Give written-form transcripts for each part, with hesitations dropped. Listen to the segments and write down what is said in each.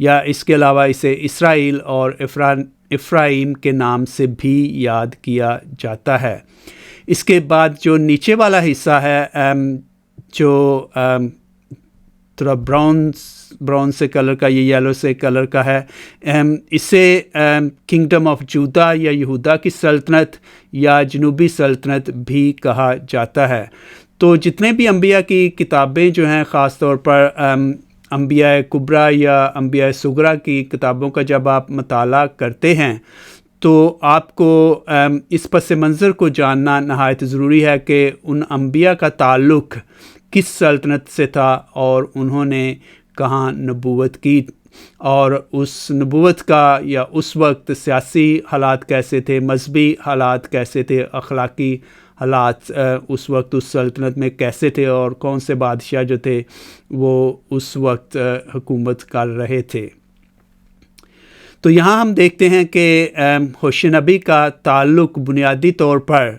یا اس کے علاوہ اسے اسرائیل اور افرایم کے نام سے بھی یاد کیا جاتا ہے۔ اس کے بعد جو نیچے والا حصہ ہے جو تھوڑا براؤن سے کلر کا، یہ یلو سے کلر کا ہے، اسے کنگڈم آف جودا یا یہودا کی سلطنت یا جنوبی سلطنت بھی کہا جاتا ہے۔ تو جتنے بھی انبیاء کی کتابیں جو ہیں، خاص طور پر انبیاء کبریٰ یا انبیاء صغریٰ کی کتابوں کا جب آپ مطالعہ کرتے ہیں تو آپ کو اس پس منظر کو جاننا نہایت ضروری ہے کہ ان انبیاء کا تعلق کس سلطنت سے تھا اور انہوں نے کہاں نبوت کی، اور اس نبوت کا یا اس وقت سیاسی حالات کیسے تھے، مذہبی حالات کیسے تھے، اخلاقی حالات اس وقت اس سلطنت میں کیسے تھے، اور کون سے بادشاہ جو تھے وہ اس وقت حکومت کر رہے تھے۔ تو یہاں ہم دیکھتے ہیں کہ ہوشے نبی کا تعلق بنیادی طور پر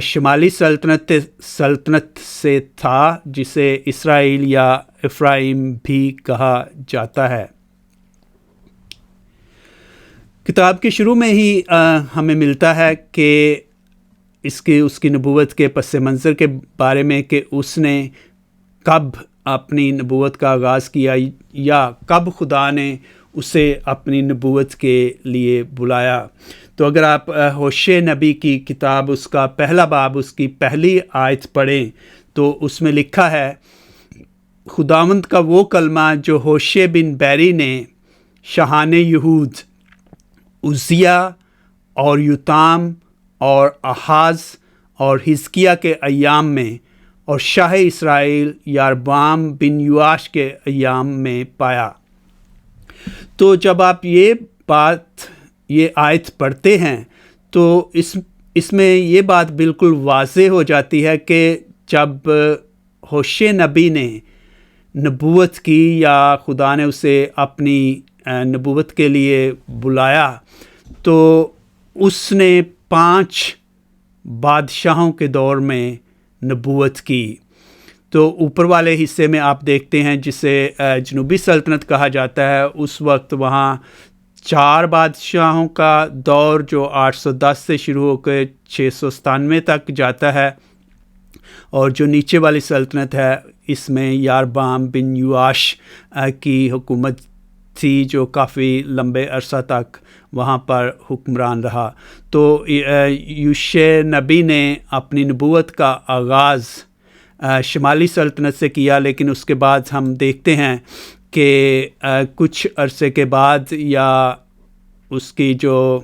شمالی سلطنت سے تھا، جسے اسرائیل یا افرایم بھی کہا جاتا ہے۔ کتاب کے شروع میں ہی ہمیں ملتا ہے کہ اس کی نبوت کے پس منظر کے بارے میں کہ اس نے کب اپنی نبوت کا آغاز کیا یا کب خدا نے اسے اپنی نبوت کے لیے بلایا۔ تو اگر آپ ہوشے نبی کی کتاب اس کا پہلا باب، اس کی پہلی آیت پڑھیں تو اس میں لکھا ہے، خداوند کا وہ کلمہ جو ہوشے بن بیری نے شاہان یہود عزیہ اور یوتام اور آحاز اور حزقیہ کے ایام میں اور شاہ اسرائیل یاربعام بن یواش کے ایام میں پایا۔ تو جب آپ یہ آیت پڑھتے ہیں تو اس میں یہ بات بالکل واضح ہو جاتی ہے کہ جب ہوشے نبی نے نبوت کی یا خدا نے اسے اپنی نبوت کے لیے بلایا تو اس نے 5 بادشاہوں کے دور میں نبوت کی۔ تو اوپر والے حصے میں آپ دیکھتے ہیں جسے جنوبی سلطنت کہا جاتا ہے، اس وقت وہاں 4 بادشاہوں کا دور جو 810 سے شروع ہو کے 697 تک جاتا ہے، اور جو نیچے والی سلطنت ہے اس میں یاربعام بن یواش کی حکومت تھی جو کافی لمبے عرصہ تک وہاں پر حکمران رہا۔ تو ہوشے نبی نے اپنی نبوت کا آغاز شمالی سلطنت سے کیا، لیکن اس کے بعد ہم دیکھتے ہیں کہ کچھ عرصے کے بعد یا اس کی جو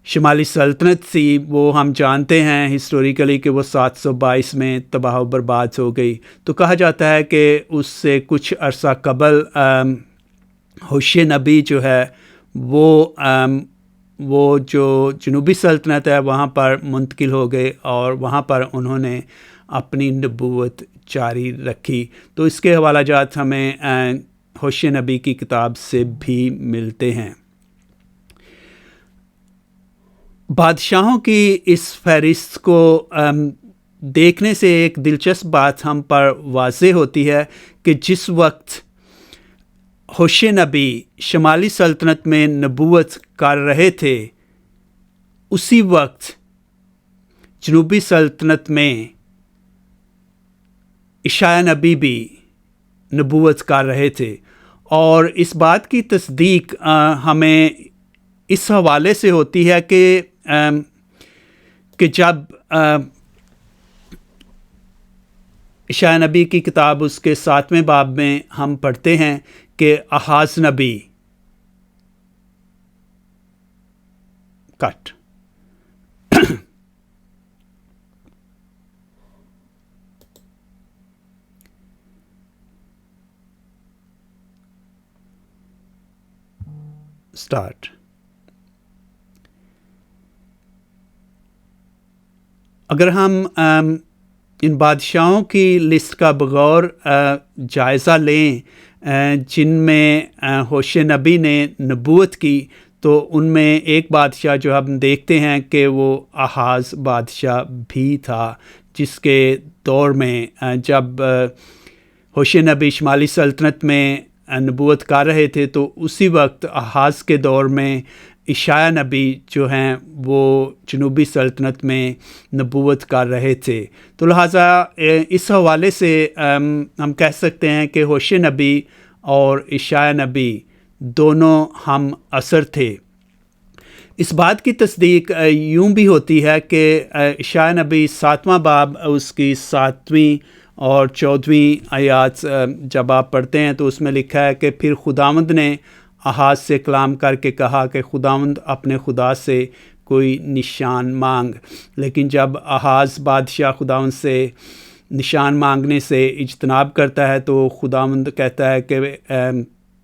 شمالی سلطنت تھی وہ ہم جانتے ہیں ہسٹوریکلی کہ وہ 722 میں تباہ و برباد ہو گئی۔ تو کہا جاتا ہے کہ اس سے کچھ عرصہ قبل ہوشے نبی جو ہے وہ جو جنوبی سلطنت ہے وہاں پر منتقل ہو گئے اور وہاں پر انہوں نے اپنی نبوت جاری رکھی۔ تو اس کے حوالہ جات ہمیں ہوشے نبی کی کتاب سے بھی ملتے ہیں۔ بادشاہوں کی اس فہرست کو دیکھنے سے ایک دلچسپ بات ہم پر واضح ہوتی ہے کہ جس وقت ہوشے نبی شمالی سلطنت میں نبوت کر رہے تھے، اسی وقت جنوبی سلطنت میں اشعیاء نبی بھی نبوت کر رہے تھے، اور اس بات کی تصدیق ہمیں اس حوالے سے ہوتی ہے کہ جب اشعیاء نبی کی کتاب اس کے 7ویں باب میں ہم پڑھتے ہیں کہ آحاز نبی اگر ہم ان بادشاہوں کی لسٹ کا بغور جائزہ لیں جن میں ہوشے نبی نے نبوت کی، تو ان میں ایک بادشاہ جو ہم دیکھتے ہیں کہ وہ آحاز بادشاہ بھی تھا، جس کے دور میں جب ہوشے نبی شمالی سلطنت میں نبوت کر رہے تھے تو اسی وقت آحاز کے دور میں عشایہ نبی جو ہیں وہ جنوبی سلطنت میں نبوت کر رہے تھے. تو لہٰذا اس حوالے سے ہم کہہ سکتے ہیں کہ ہوشے نبی اور عشایہ نبی دونوں ہم عصر تھے. اس بات کی تصدیق یوں بھی ہوتی ہے کہ عشایہ نبی 7واں باب اس کی 7ویں اور 14ویں آیات جب آپ پڑھتے ہیں تو اس میں لکھا ہے کہ پھر خداوند نے آحاز سے کلام کر کے کہا کہ خداوند اپنے خدا سے کوئی نشان مانگ. لیکن جب آحاز بادشاہ خداوند سے نشان مانگنے سے اجتناب کرتا ہے تو خداوند کہتا ہے کہ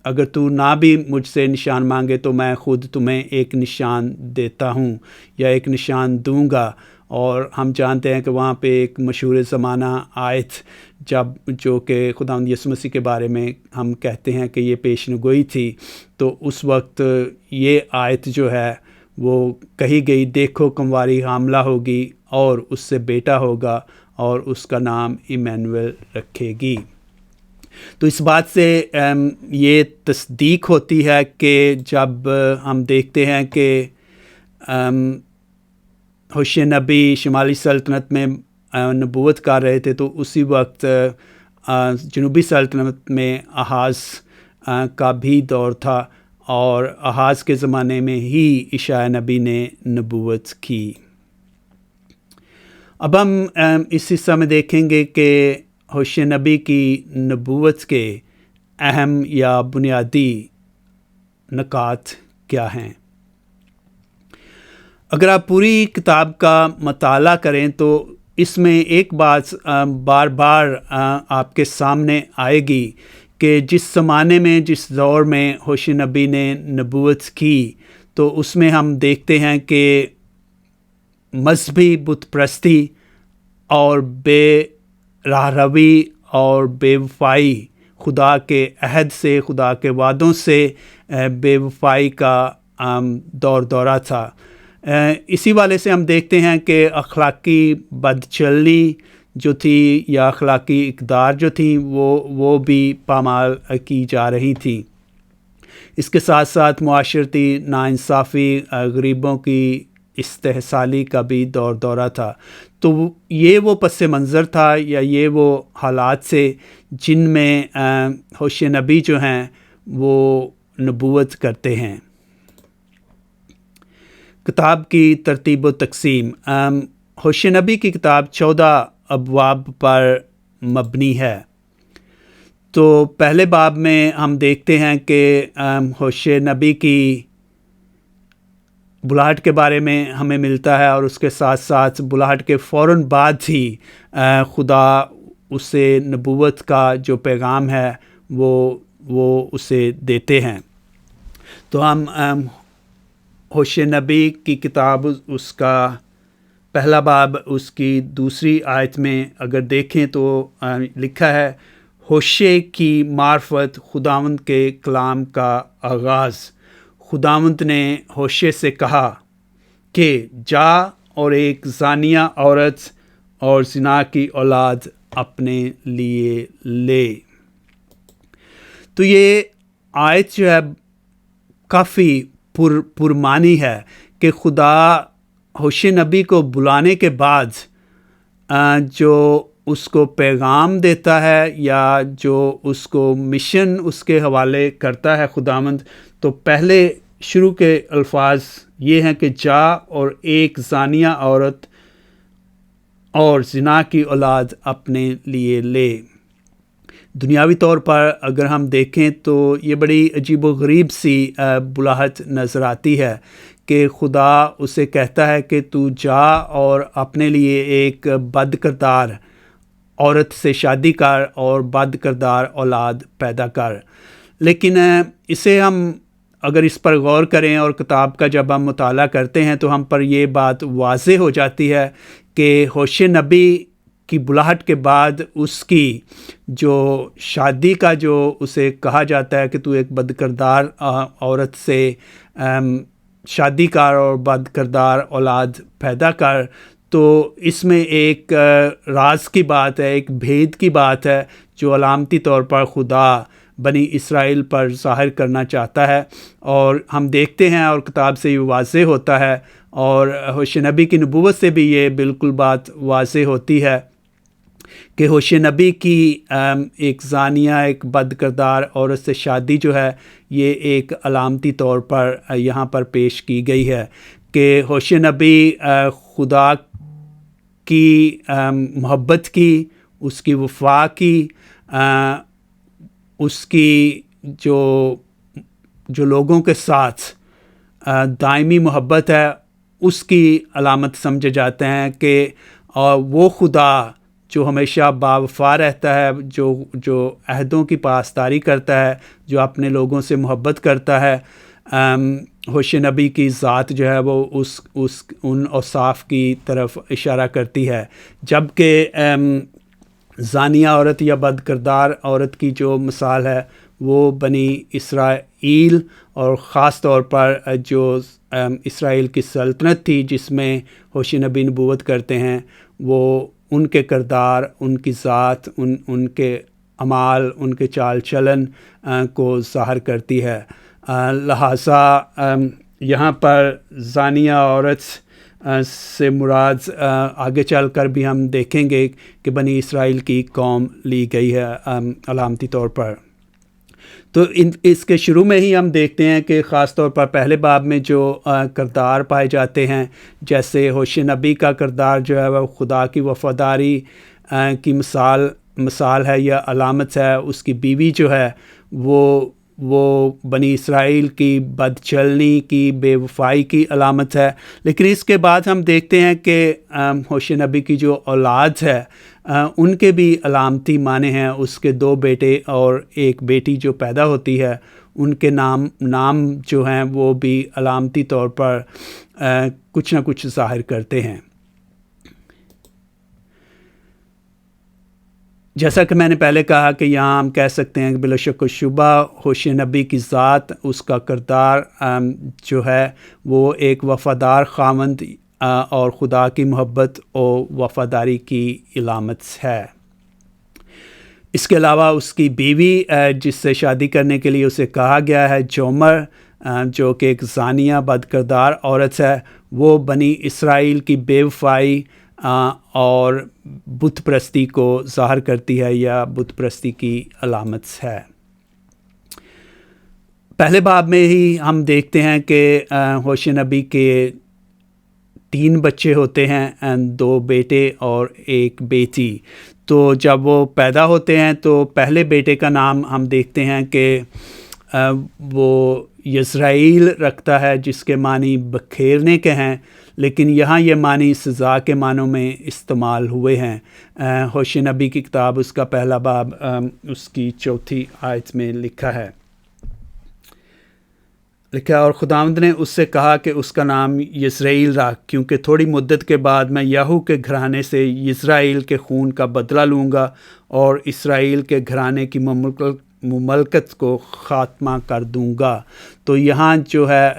اگر تو نہ بھی مجھ سے نشان مانگے تو میں خود تمہیں ایک نشان دیتا ہوں یا ایک نشان دوں گا. اور ہم جانتے ہیں کہ وہاں پہ ایک مشہور زمانہ آیت جو کہ خداوند یسوع مسیح کے بارے میں ہم کہتے ہیں کہ یہ پیشن گوئی تھی، تو اس وقت یہ آیت جو ہے وہ کہی گئی، دیکھو کنواری حاملہ ہوگی اور اس سے بیٹا ہوگا اور اس کا نام ایمینویل رکھے گی. تو اس بات سے یہ تصدیق ہوتی ہے کہ جب ہم دیکھتے ہیں کہ ہوشے نبی شمالی سلطنت میں نبوت کر رہے تھے تو اسی وقت جنوبی سلطنت میں آحاز کا بھی دور تھا اور آحاز کے زمانے میں ہی عشایہ نبی نے نبوت کی. اب ہم اس حصہ میں دیکھیں گے کہ ہوشے نبی کی نبوت کے اہم یا بنیادی نکات کیا ہیں. اگر آپ پوری کتاب کا مطالعہ کریں تو اس میں ایک بات بار بار آپ کے سامنے آئے گی کہ جس زمانے میں جس دور میں ہوشے نبی نے نبوت کی تو اس میں ہم دیکھتے ہیں کہ مذہبی بت پرستی اور بے راہ روی اور بے وفائی، خدا کے عہد سے، خدا کے وعدوں سے بے وفائی کا دورہ تھا. اسی والے سے ہم دیکھتے ہیں کہ اخلاقی بدچلنی جو تھی یا اخلاقی اقدار جو تھی وہ بھی پامال کی جا رہی تھی. اس کے ساتھ ساتھ معاشرتی ناانصافی، غریبوں کی استحصالی کا بھی دورہ تھا. تو یہ وہ پس منظر تھا یا یہ وہ حالات سے جن میں ہوشے نبی جو ہیں وہ نبوت کرتے ہیں. کتاب کی ترتیب و تقسیم. ہوشے نبی کی کتاب 14 ابواب پر مبنی ہے. تو پہلے باب میں ہم دیکھتے ہیں کہ ہوشے نبی کی بلاہٹ کے بارے میں ہمیں ملتا ہے اور اس کے ساتھ ساتھ بلاہٹ کے فوراً بعد ہی خدا اسے نبوت کا جو پیغام ہے وہ اسے دیتے ہیں. تو ہم ہوشے نبی کی کتاب اس کا پہلا باب اس کی 2 آیت میں اگر دیکھیں تو لکھا ہے، ہوشے کی معرفت خداوند کے کلام کا آغاز. خداوند نے ہوشے سے کہا کہ جا اور ایک زانیہ عورت اور زنا کی اولاد اپنے لیے لے. تو یہ آیت جو ہے کافی پرمانی ہے کہ خدا ہوشے نبی کو بلانے کے بعد جو اس کو پیغام دیتا ہے یا جو اس کو مشن اس کے حوالے کرتا ہے خداوند، تو پہلے شروع کے الفاظ یہ ہیں کہ جا اور ایک زانیہ عورت اور زنا کی اولاد اپنے لیے لے. دنیاوی طور پر اگر ہم دیکھیں تو یہ بڑی عجیب و غریب سی بلاہٹ نظر آتی ہے کہ خدا اسے کہتا ہے کہ تو جا اور اپنے لیے ایک بد کردار عورت سے شادی کر اور بد کردار اولاد پیدا کر. لیکن اسے ہم اگر اس پر غور کریں اور کتاب کا جب ہم مطالعہ کرتے ہیں تو ہم پر یہ بات واضح ہو جاتی ہے کہ ہوشے نبی کی بلاہٹ کے بعد اس کی جو شادی کا جو اسے کہا جاتا ہے کہ تو ایک بد کردار عورت سے شادی کر اور بد کردار اولاد پیدا کر، تو اس میں ایک راز کی بات ہے، ایک بھید کی بات ہے جو علامتی طور پر خدا بنی اسرائیل پر ظاہر کرنا چاہتا ہے، اور ہم دیکھتے ہیں اور کتاب سے یہ واضح ہوتا ہے، اور ہوشع نبی کی نبوت سے بھی یہ بالکل بات واضح ہوتی ہے کہ ہوشع نبی کی ایک زانیہ، ایک بد کردار عورت سے شادی جو ہے، یہ ایک علامتی طور پر یہاں پر پیش کی گئی ہے کہ ہوشع نبی خدا کی محبت کی، اس کی وفا کی، اس کی جو لوگوں کے ساتھ دائمی محبت ہے، اس کی علامت سمجھے جاتے ہیں کہ وہ خدا جو ہمیشہ باوفا رہتا ہے، جو عہدوں کی پاسداری کرتا ہے، جو اپنے لوگوں سے محبت کرتا ہے، ہوشع نبی کی ذات جو ہے وہ ان اوصاف کی طرف اشارہ کرتی ہے، جبکہ زانیہ عورت یا بد کردار عورت کی جو مثال ہے وہ بنی اسرائیل، اور خاص طور پر جو اسرائیل کی سلطنت تھی جس میں ہوشع نبی نبوت کرتے ہیں، وہ ان کے کردار، ان کی ذات، ان کے اعمال، ان کے چال چلن کو ظاہر کرتی ہے۔ لہٰذا یہاں پر زانیہ عورت سے مراد آگے چل کر بھی ہم دیکھیں گے کہ بنی اسرائیل کی قوم لی گئی ہے علامتی طور پر۔ تو اس کے شروع میں ہی ہم دیکھتے ہیں کہ خاص طور پر پہلے باب میں جو کردار پائے جاتے ہیں، جیسے ہوشع نبی کا کردار جو ہے وہ خدا کی وفاداری کی مثال ہے یا علامت ہے، اس کی بیوی جو ہے وہ بنی اسرائیل کی بد چلنی کی، بے وفائی کی علامت ہے۔ لیکن اس کے بعد ہم دیکھتے ہیں کہ ہوشع نبی کی جو اولاد ہے ان کے بھی علامتی معنی ہیں، اس کے 2 بیٹے اور ایک بیٹی جو پیدا ہوتی ہے، ان کے نام جو ہیں وہ بھی علامتی طور پر کچھ نہ کچھ ظاہر کرتے ہیں۔ جیسا کہ میں نے پہلے کہا کہ یہاں ہم کہہ سکتے ہیں کہ بلا شک و شبہ ہوشع نبی کی ذات، اس کا کردار جو ہے وہ ایک وفادار خاوند اور خدا کی محبت اور وفاداری کی علامت ہے۔ اس کے علاوہ اس کی بیوی جس سے شادی کرنے کے لیے اسے کہا گیا ہے جومر، جو کہ ایک زانیہ بد کردار عورت ہے، وہ بنی اسرائیل کی بے وفائی اور بت پرستی کو ظاہر کرتی ہے یا بت پرستی کی علامت ہے۔ پہلے باب میں ہی ہم دیکھتے ہیں کہ ہوشع نبی کے 3 بچے ہوتے ہیں، 2 بیٹے اور ایک بیٹی۔ تو جب وہ پیدا ہوتے ہیں تو پہلے بیٹے کا نام ہم دیکھتے ہیں کہ وہ یزرائیل رکھتا ہے، جس کے معنی بکھیرنے کے ہیں، لیکن یہاں یہ معنی سزا کے معنوں میں استعمال ہوئے ہیں۔ ہوشع نبی کی کتاب اس کا پہلا باب اس کی 4 آیت میں لکھا ہے، اور خداوند نے اس سے کہا کہ اس کا نام یزرائیل رکھ، کیونکہ تھوڑی مدت کے بعد میں یاہو کے گھرانے سے یزرائیل کے خون کا بدلہ لوں گا اور اسرائیل کے گھرانے کی مملکت کو خاتمہ کر دوں گا۔ تو یہاں جو ہے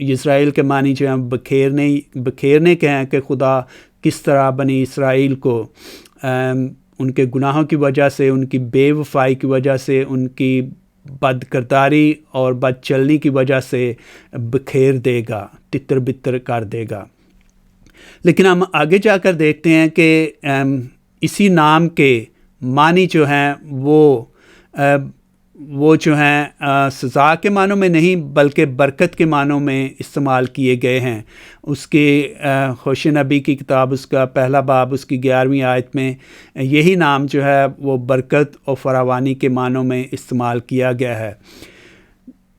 اسرائیل کے معنی جو ہیں بکھیرنے کے ہیں، کہ خدا کس طرح بنی اسرائیل کو ان کے گناہوں کی وجہ سے، ان کی بے وفائی کی وجہ سے، ان کی بد کرداری اور بد چلنی کی وجہ سے بکھیر دے گا، تتر بتر کر دے گا۔ لیکن ہم آگے جا کر دیکھتے ہیں کہ اسی نام کے معنی جو ہیں وہ جو ہیں سزا کے معنوں میں نہیں بلکہ برکت کے معنوں میں استعمال کیے گئے ہیں۔ اس کے ہوشع نبی کی کتاب اس کا پہلا باب اس کی 11ویں آیت میں یہی نام جو ہے وہ برکت اور فراوانی کے معنوں میں استعمال کیا گیا ہے،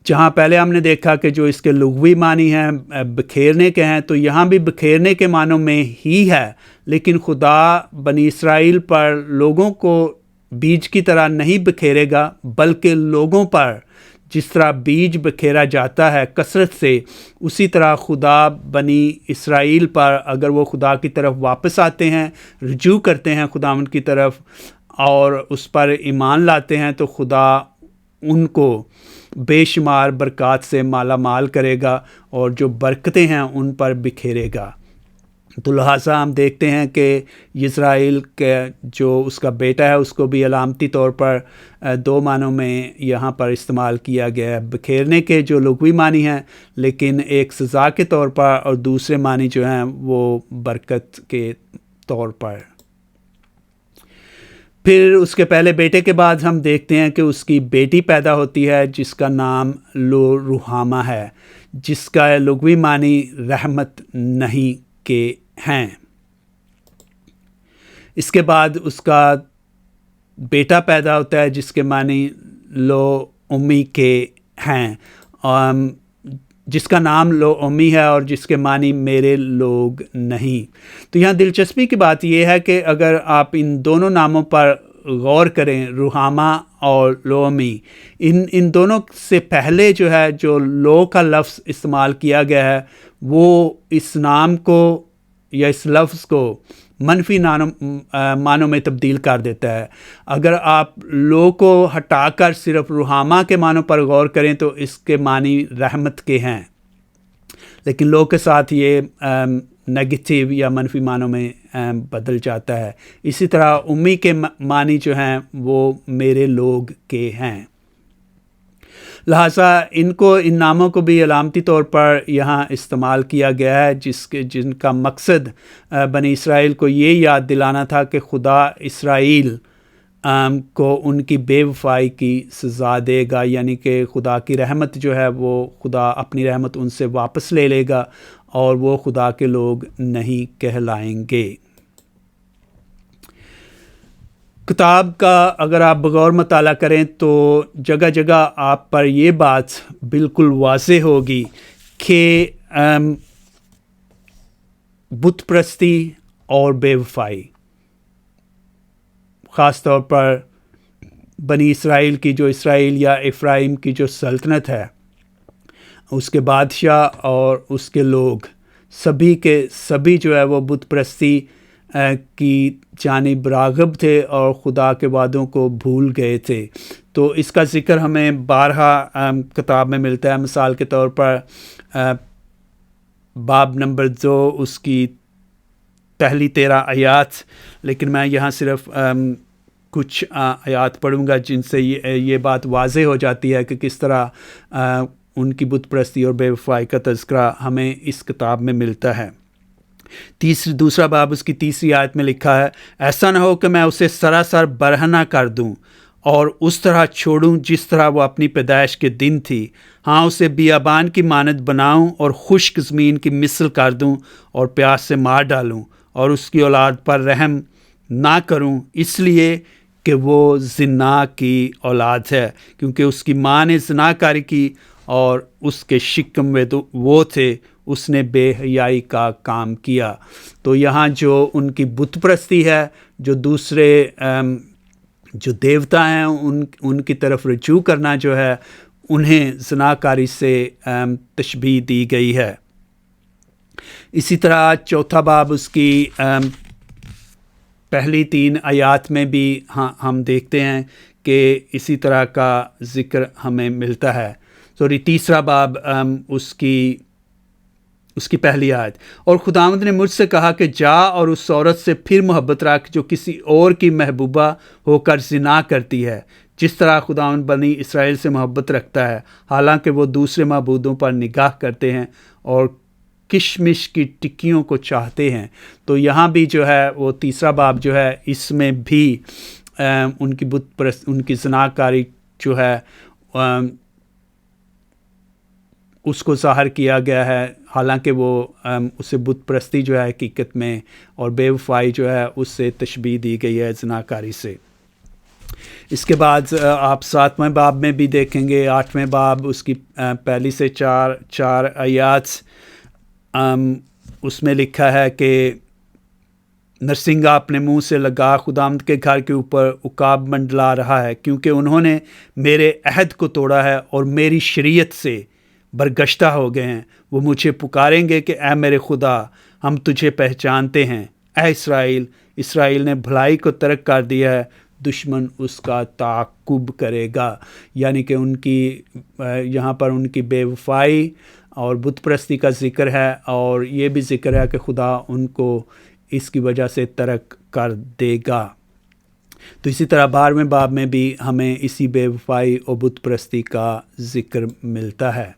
جہاں پہلے ہم نے دیکھا کہ جو اس کے لغوی معنی ہیں بکھیرنے کے ہیں، تو یہاں بھی بکھیرنے کے معنوں میں ہی ہے، لیکن خدا بنی اسرائیل پر لوگوں کو بیج کی طرح نہیں بکھیرے گا، بلکہ لوگوں پر جس طرح بیج بکھیرا جاتا ہے کثرت سے، اسی طرح خدا بنی اسرائیل پر اگر وہ خدا کی طرف واپس آتے ہیں، رجوع کرتے ہیں خداوند کی طرف اور اس پر ایمان لاتے ہیں، تو خدا ان کو بے شمار برکات سے مالا مال کرے گا اور جو برکتیں ہیں ان پر بکھیرے گا۔ تو لہٰذا ہم دیکھتے ہیں کہ اسرائیل کے جو اس کا بیٹا ہے اس کو بھی علامتی طور پر دو معنوں میں یہاں پر استعمال کیا گیا ہے، بکھیرنے کے جو لغوی معنی ہیں، لیکن ایک سزا کے طور پر، اور دوسرے معنی جو ہیں وہ برکت کے طور پر۔ پھر اس کے پہلے بیٹے کے بعد ہم دیکھتے ہیں کہ اس کی بیٹی پیدا ہوتی ہے جس کا نام لو روحامہ ہے، جس کا لغوی معنی رحمت نہیں کے ہیں۔ اس کے بعد اس کا بیٹا پیدا ہوتا ہے جس کے معنی لو امی کے ہیں، جس کا نام لو امی ہے اور جس کے معنی میرے لوگ نہیں۔ تو یہاں دلچسپی کی بات یہ ہے کہ اگر آپ ان دونوں ناموں پر غور کریں، روحامہ اور لو امی، ان دونوں سے پہلے جو ہے جو لو کا لفظ استعمال کیا گیا ہے وہ اس نام کو یا اس لفظ کو منفی معنوں میں تبدیل کر دیتا ہے۔ اگر آپ لو کو ہٹا کر صرف روحامہ کے معنوں پر غور کریں تو اس کے معنی رحمت کے ہیں، لیکن لو کے ساتھ یہ نیگیٹیو یا منفی معنوں میں بدل جاتا ہے۔ اسی طرح امی کے معنی جو ہیں وہ میرے لوگ کے ہیں۔ لہٰذا ان ناموں کو بھی علامتی طور پر یہاں استعمال کیا گیا ہے جن کا مقصد بنی اسرائیل کو یہ یاد دلانا تھا کہ خدا اسرائیل کو ان کی بے وفائی کی سزا دے گا، یعنی کہ خدا کی رحمت جو ہے وہ خدا اپنی رحمت ان سے واپس لے لے گا اور وہ خدا کے لوگ نہیں کہلائیں گے۔ کتاب کا اگر آپ بغور مطالعہ کریں تو جگہ جگہ آپ پر یہ بات بالکل واضح ہوگی کہ بت پرستی اور بے وفائی، خاص طور پر بنی اسرائیل کی جو اسرائیل یا افرائیم کی جو سلطنت ہے، اس کے بادشاہ اور اس کے لوگ سبھی کے سبھی جو ہے وہ بت پرستی کی جانب راغب تھے اور خدا کے وعدوں کو بھول گئے تھے۔ تو اس کا ذکر ہمیں بارہا کتاب میں ملتا ہے۔ مثال کے طور پر باب نمبر 2 اس کی پہلی 13 آیات، لیکن میں یہاں صرف کچھ آیات پڑھوں گا جن سے یہ بات واضح ہو جاتی ہے کہ کس طرح ان کی بت پرستی اور بے وفائی کا تذکرہ ہمیں اس کتاب میں ملتا ہے۔ دوسرا باب اس کی 3 آیت میں لکھا ہے، ایسا نہ ہو کہ میں اسے سراسر برہنہ کر دوں اور اس طرح چھوڑوں جس طرح وہ اپنی پیدائش کے دن تھی، ہاں اسے بیابان کی مانند بناؤں اور خشک زمین کی مثل کر دوں اور پیاس سے مار ڈالوں اور اس کی اولاد پر رحم نہ کروں، اس لیے کہ وہ زنا کی اولاد ہے، کیونکہ اس کی ماں نے زنا کاری کی اور اس کے شکم میں تو وہ تھے، اس نے بے حیائی کا کام کیا۔ تو یہاں جو ان کی بت پرستی ہے، جو دوسرے جو دیوتا ہیں ان کی طرف رجوع کرنا جو ہے، انہیں زناکاری سے تشبیہ دی گئی ہے۔ اسی طرح چوتھا باب اس کی پہلی 3 آیات میں بھی ہم دیکھتے ہیں کہ اسی طرح کا ذکر ہمیں ملتا ہے۔ تیسرا باب اس کی پہلی آیت، اور خداوند نے مجھ سے کہا کہ جا اور اس عورت سے پھر محبت رکھ جو کسی اور کی محبوبہ ہو کر زنا کرتی ہے، جس طرح خداوند بنی اسرائیل سے محبت رکھتا ہے، حالانکہ وہ دوسرے معبودوں پر نگاہ کرتے ہیں اور کشمش کی ٹکیوں کو چاہتے ہیں۔ تو یہاں بھی جو ہے وہ تیسرا باب جو ہے، اس میں بھی ان کی ان کی زناکاری جو ہے اس کو ظاہر کیا گیا ہے، حالانکہ وہ اسے بت پرستی جو ہے حقیقت میں، اور بے وفائی جو ہے اس سے تشبیہ دی گئی ہے زناکاری سے۔ اس کے بعد آپ 7ویں باب میں بھی دیکھیں گے، 8ویں باب اس کی پہلی سے 4 آیات، اس میں لکھا ہے کہ نرسنگا اپنے منہ سے لگا خداوند کے گھر کے اوپر عقاب منڈلا رہا ہے، کیونکہ انہوں نے میرے عہد کو توڑا ہے اور میری شریعت سے برگشتہ ہو گئے ہیں۔ وہ مجھے پکاریں گے کہ اے میرے خدا، ہم تجھے پہچانتے ہیں۔ اے اسرائیل نے بھلائی کو ترک کر دیا ہے، دشمن اس کا تعاقب کرے گا۔ یعنی کہ ان کی یہاں پر ان کی بے وفائی اور بت پرستی کا ذکر ہے، اور یہ بھی ذکر ہے کہ خدا ان کو اس کی وجہ سے ترک کر دے گا۔ تو اسی طرح 12ویں باب میں بھی ہمیں اسی بے وفائی اور بت پرستی کا ذکر ملتا ہے۔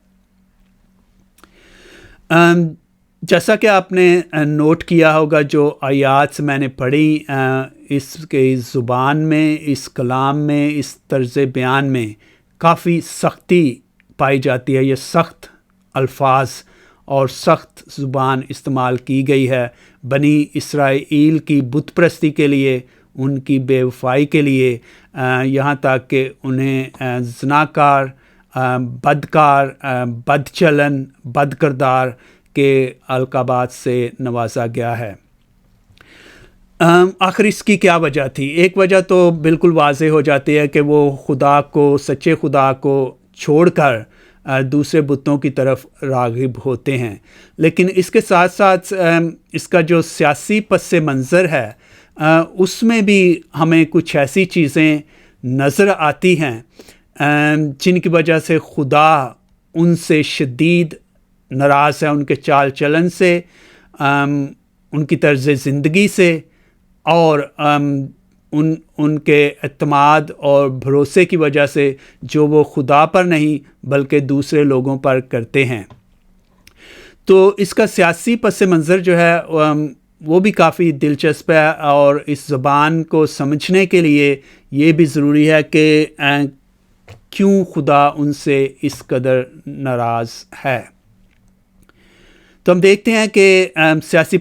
جیسا کہ آپ نے نوٹ کیا ہوگا، جو آیات میں نے پڑھی، اس کے زبان میں، اس کلام میں، اس طرز بیان میں کافی سختی پائی جاتی ہے۔ یہ سخت الفاظ اور سخت زبان استعمال کی گئی ہے بنی اسرائیل کی بت پرستی کے لیے، ان کی بے وفائی کے لیے، یہاں تک کہ انہیں زناکار، بدکار، بد چلن، بد کردار کے القابات سے نوازا گیا ہے۔ آخر اس کی کیا وجہ تھی؟ ایک وجہ تو بالکل واضح ہو جاتی ہے کہ وہ خدا کو، سچے خدا کو چھوڑ کر دوسرے بتوں کی طرف راغب ہوتے ہیں۔ لیکن اس کے ساتھ ساتھ اس کا جو سیاسی پس منظر ہے، اس میں بھی ہمیں کچھ ایسی چیزیں نظر آتی ہیں جن کی وجہ سے خدا ان سے شدید ناراض ہے، ان کے چال چلن سے، ان کی طرز زندگی سے، اور ان کے اعتماد اور بھروسے کی وجہ سے جو وہ خدا پر نہیں بلکہ دوسرے لوگوں پر کرتے ہیں۔ تو اس کا سیاسی پس منظر جو ہے وہ بھی کافی دلچسپ ہے، اور اس زبان کو سمجھنے کے لیے یہ بھی ضروری ہے کہ کیوں خدا ان سے اس قدر ناراض ہے۔ تو ہم دیکھتے ہیں کہ سیاسی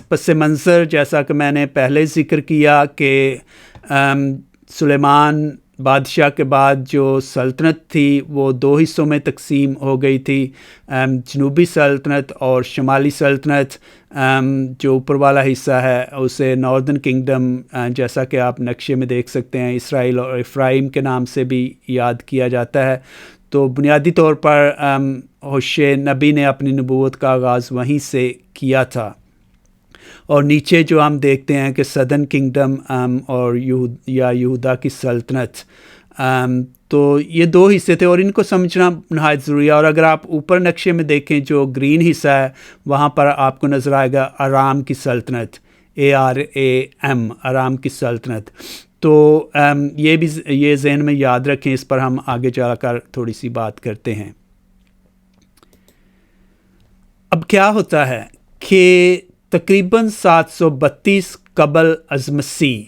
پس منظر، جیسا کہ میں نے پہلے ذکر کیا کہ سلیمان بادشاہ کے بعد جو سلطنت تھی وہ 2 حصوں میں تقسیم ہو گئی تھی، جنوبی سلطنت اور شمالی سلطنت۔ جو اوپر والا حصہ ہے اسے ناردرن کنگڈم، جیسا کہ آپ نقشے میں دیکھ سکتے ہیں، اسرائیل اور افرائیم کے نام سے بھی یاد کیا جاتا ہے۔ تو بنیادی طور پر ہوشے نبی نے اپنی نبوت کا آغاز وہیں سے کیا تھا۔ اور نیچے جو ہم دیکھتے ہیں کہ سدرن کنگڈم اور یہودا کی سلطنت، تو یہ 2 حصے تھے، اور ان کو سمجھنا نہایت ضروری ہے۔ اور اگر آپ اوپر نقشے میں دیکھیں جو گرین حصہ ہے، وہاں پر آپ کو نظر آئے گا ارام کی سلطنت، ARAM، ارام کی سلطنت۔ تو یہ بھی یہ ذہن میں یاد رکھیں، اس پر ہم آگے جا کر تھوڑی سی بات کرتے ہیں۔ اب کیا ہوتا ہے کہ تقریباً 732 قبل از مسیح،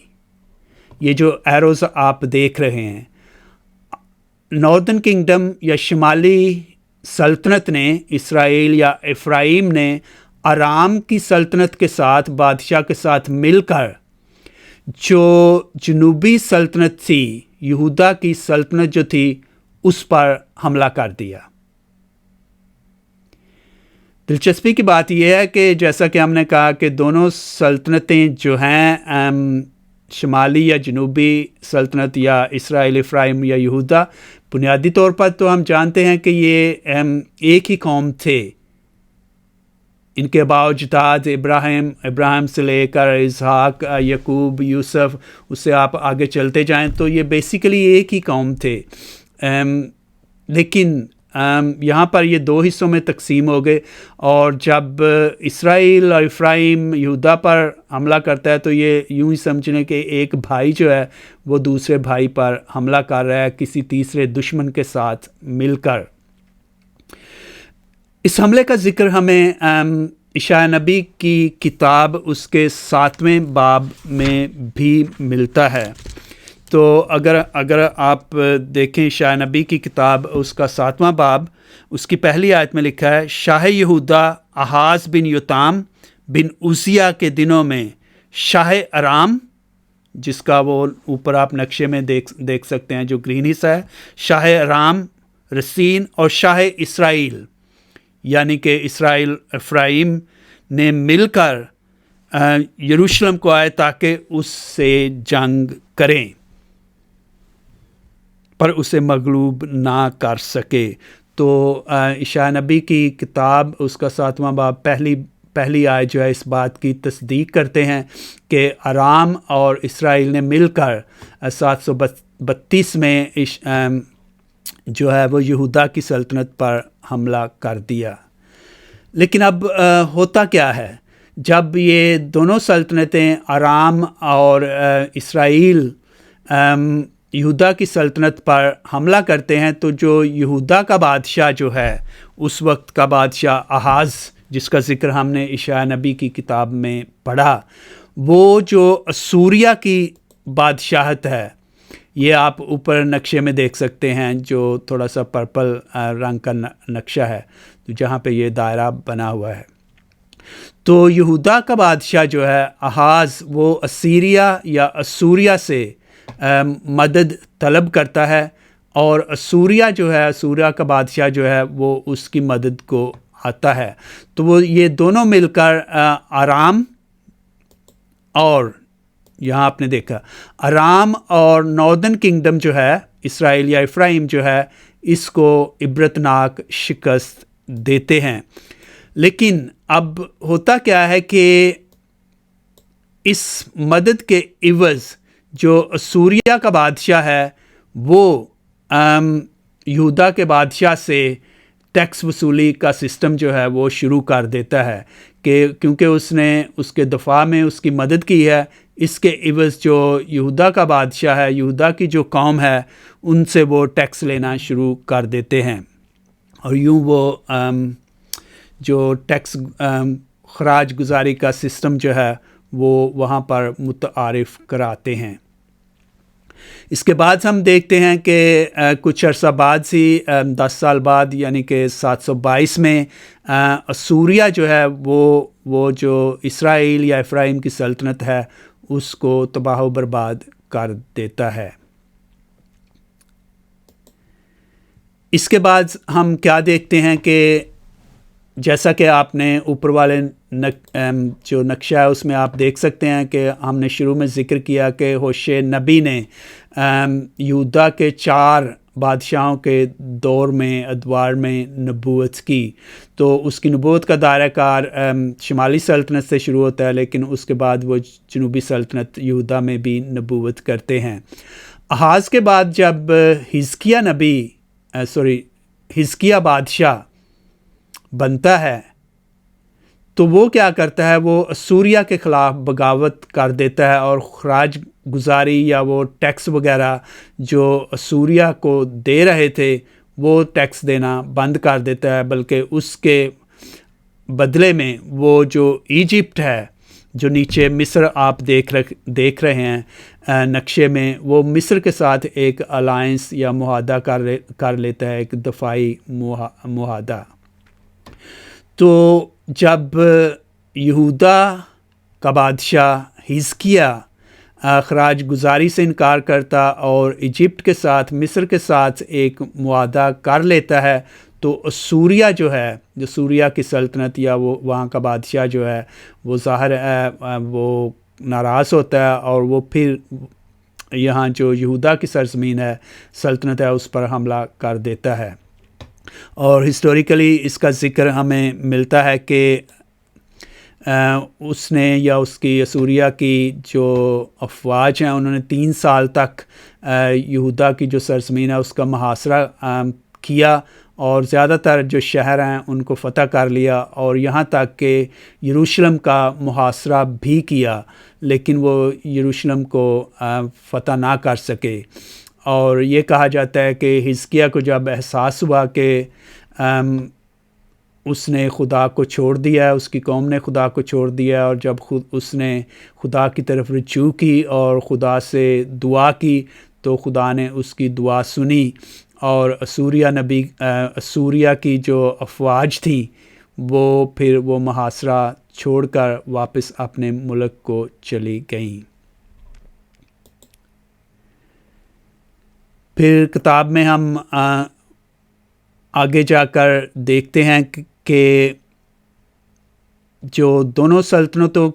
یہ جو ایروز آپ دیکھ رہے ہیں، ناردرن کنگڈم یا شمالی سلطنت نے، اسرائیل یا افرائیم نے، ارام کی سلطنت کے ساتھ، بادشاہ کے ساتھ مل کر جو جنوبی سلطنت تھی، یہودا کی سلطنت جو تھی، اس پر حملہ کر دیا۔ دلچسپی کی بات یہ ہے کہ جیسا کہ ہم نے کہا کہ دونوں سلطنتیں جو ہیں، شمالی یا جنوبی سلطنت یا اسرائیل، افرائیم یا یہودا، بنیادی طور پر تو ہم جانتے ہیں کہ یہ ایک ہی قوم تھے۔ ان کے آباء و اجداد ابراہیم سے لے کر اسحاق، یعقوب، یوسف، اس سے آپ آگے چلتے جائیں تو یہ بیسیکلی ایک ہی قوم تھے۔ لیکن یہاں پر یہ 2 حصوں میں تقسیم ہو گئے، اور جب اسرائیل اور افرائیم یہودا پر حملہ کرتا ہے تو یہ یوں ہی سمجھنے کہ ایک بھائی جو ہے وہ دوسرے بھائی پر حملہ کر رہا ہے کسی تیسرے دشمن کے ساتھ مل کر۔ اس حملے کا ذکر ہمیں اشعیاء نبی کی کتاب اس کے 7ویں باب میں بھی ملتا ہے۔ تو اگر آپ دیکھیں اشعیاء نبی کی کتاب اس کا 7واں باب، اس کی پہلی آیت میں لکھا ہے، شاہ یہودا آہاز بن یوتام بن عزیہ کے دنوں میں شاہ ارام، جس کا وہ اوپر آپ نقشے میں دیکھ سکتے ہیں جو گرین حصہ ہے، شاہ ارام، رسین اور شاہ اسرائیل، یعنی کہ اسرائیل افرائیم نے مل کر یروشلم کو آئے تاکہ اس سے جنگ کریں، پر اسے مغلوب نہ کر سکے۔ تو اشعیاء نبی کی کتاب اس کا 7واں باب پہلی آیت جو ہے اس بات کی تصدیق کرتے ہیں کہ ارام اور اسرائیل نے مل کر 732 میں جو ہے وہ یہودا کی سلطنت پر حملہ کر دیا۔ لیکن اب ہوتا کیا ہے، جب یہ دونوں سلطنتیں ارام اور اسرائیل یہودا کی سلطنت پر حملہ کرتے ہیں، تو جو یہودا کا بادشاہ جو ہے اس وقت کا بادشاہ آہاز، جس کا ذکر ہم نے اشعیا نبی کی کتاب میں پڑھا، وہ جو اسوریہ کی بادشاہت ہے، یہ آپ اوپر نقشے میں دیکھ سکتے ہیں، جو تھوڑا سا پرپل رنگ کا نقشہ ہے جہاں پہ یہ دائرہ بنا ہوا ہے۔ تو یہودا کا بادشاہ جو ہے آہاز، وہ اسیریا یا اسوریہ سے مدد طلب کرتا ہے، اور اسوریہ جو ہے، اسوریہ کا بادشاہ جو ہے وہ اس کی مدد کو آتا ہے۔ تو وہ یہ دونوں مل کر ارام اور یہاں آپ نے دیکھا ارام اور ناردرن کنگڈم جو ہے اسرائیل یا افرایم جو ہے، اس کو عبرتناک شکست دیتے ہیں۔ لیکن اب ہوتا کیا ہے کہ اس مدد کے عوض جو اسوریہ کا بادشاہ ہے وہ یہودا کے بادشاہ سے ٹیکس وصولی کا سسٹم جو ہے وہ شروع کر دیتا ہے، کہ کیونکہ اس نے اس کے دفاع میں اس کی مدد کی ہے، اس کے عوض جو یہودا کا بادشاہ ہے، یہودا کی جو قوم ہے، ان سے وہ ٹیکس لینا شروع کر دیتے ہیں، اور یوں وہ جو ٹیکس خراج گزاری کا سسٹم جو ہے وہ وہاں پر متعارف کراتے ہیں۔ اس کے بعد ہم دیکھتے ہیں کہ کچھ عرصہ بعد سی 10 سال بعد، یعنی کہ 722 میں اسوریہ جو ہے وہ جو اسرائیل یا افرایم کی سلطنت ہے اس کو تباہ و برباد کر دیتا ہے۔ اس کے بعد ہم کیا دیکھتے ہیں کہ جیسا کہ آپ نے اوپر والے جو نقشہ ہے اس میں آپ دیکھ سکتے ہیں کہ ہم نے شروع میں ذکر کیا کہ ہوشے نبی نے یہودا کے 4 بادشاہوں کے دور میں ادوار میں نبوت کی، تو اس کی نبوت کا دائرہ کار شمالی سلطنت سے شروع ہوتا ہے، لیکن اس کے بعد وہ جنوبی سلطنت یہودا میں بھی نبوت کرتے ہیں۔ آہاز کے بعد جب حزقیہ بادشاہ بنتا ہے تو وہ کیا کرتا ہے، وہ اسوریہ کے خلاف بغاوت کر دیتا ہے، اور خراج گزاری یا وہ ٹیکس وغیرہ جو اسوریہ کو دے رہے تھے وہ ٹیکس دینا بند کر دیتا ہے، بلکہ اس کے بدلے میں وہ جو ایجپٹ ہے، جو نیچے مصر آپ دیکھ رہے ہیں نقشے میں، وہ مصر کے ساتھ ایک الائنس یا معاہدہ کر لیتا ہے، ایک دفاعی معاہدہ۔ تو جب یہودا کا بادشاہ حزقیہ خراج گزاری سے انکار کرتا اور ایجپٹ کے ساتھ، مصر کے ساتھ ایک معاہدہ کر لیتا ہے، تو اسوریہ جو ہے، جو سوریہ کی سلطنت یا وہ وہاں کا بادشاہ جو ہے، وہ ظاہر ہے وہ ناراض ہوتا ہے، اور وہ پھر یہاں جو یہودا کی سرزمین ہے، سلطنت ہے، اس پر حملہ کر دیتا ہے۔ اور ہسٹوریکلی اس کا ذکر ہمیں ملتا ہے کہ اس نے یا اس کی اسوریہ کی جو افواج ہیں، انہوں نے 3 سال تک یہودا کی جو سرزمین ہے اس کا محاصرہ کیا، اور زیادہ تر جو شہر ہیں ان کو فتح کر لیا، اور یہاں تک کہ یروشلم کا محاصرہ بھی کیا، لیکن وہ یروشلم کو فتح نہ کر سکے۔ اور یہ کہا جاتا ہے کہ حزقیہ کو جب احساس ہوا کہ اس نے خدا کو چھوڑ دیا ہے، اس کی قوم نے خدا کو چھوڑ دیا ہے، اور جب اس نے خدا کی طرف رجوع کی اور خدا سے دعا کی، تو خدا نے اس کی دعا سنی، اور اسوریہ کی جو افواج تھیں وہ پھر وہ محاصرہ چھوڑ کر واپس اپنے ملک کو چلی گئیں۔ پھر کتاب میں ہم آگے جا کر دیکھتے ہیں کہ جو دونوں سلطنتوں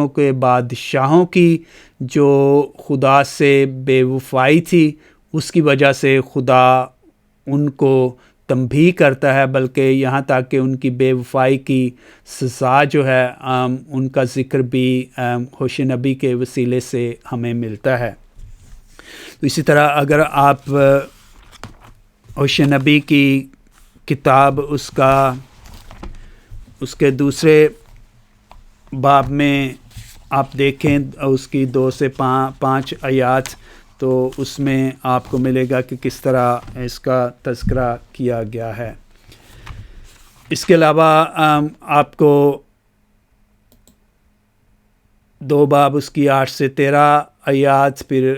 کے بادشاہوں کی جو خدا سے بے وفائی تھی، اس کی وجہ سے خدا ان کو تنبیہ کرتا ہے، بلکہ یہاں تک کہ ان کی بے وفائی کی سزا جو ہے ان کا ذکر بھی ہوشے نبی کے وسیلے سے ہمیں ملتا ہے۔ تو اسی طرح اگر آپ ہوشے نبی کی کتاب اس کے دوسرے باب میں آپ دیکھیں اس کی 2 سے 5 آیات، تو اس میں آپ کو ملے گا کہ کس طرح اس کا تذکرہ کیا گیا ہے۔ اس کے علاوہ آپ کو 2 باب اس کی 8 سے 13 آیات، پھر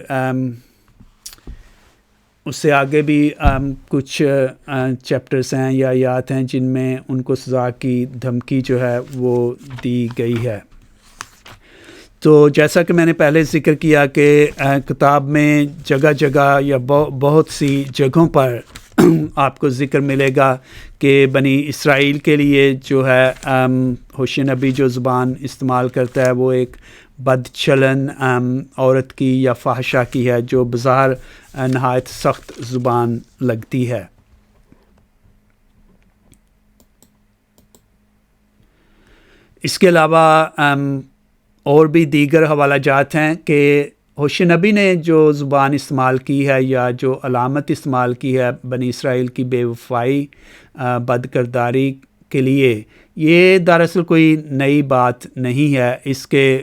اس سے آگے بھی کچھ چیپٹرز ہیں یا آیات ہیں جن میں ان کو سزا کی دھمکی جو ہے وہ دی گئی ہے۔ تو جیسا کہ میں نے پہلے ذکر کیا کہ کتاب میں جگہ جگہ یا بہت سی جگہوں پر آپ کو ذکر ملے گا کہ بنی اسرائیل کے لیے جو ہے ہوشیہ نبی جو زبان استعمال کرتا ہے وہ ایک بد چلن عورت کی یا فحشہ کی ہے، جو بظاہر نہایت سخت زبان لگتی ہے۔ اس کے علاوہ اور بھی دیگر حوالہ جات ہیں کہ ہوشیہ نبی نے جو زبان استعمال کی ہے یا جو علامت استعمال کی ہے بنی اسرائیل کی بے وفائی، بد کرداری کے لیے، یہ دراصل کوئی نئی بات نہیں ہے۔ اس کے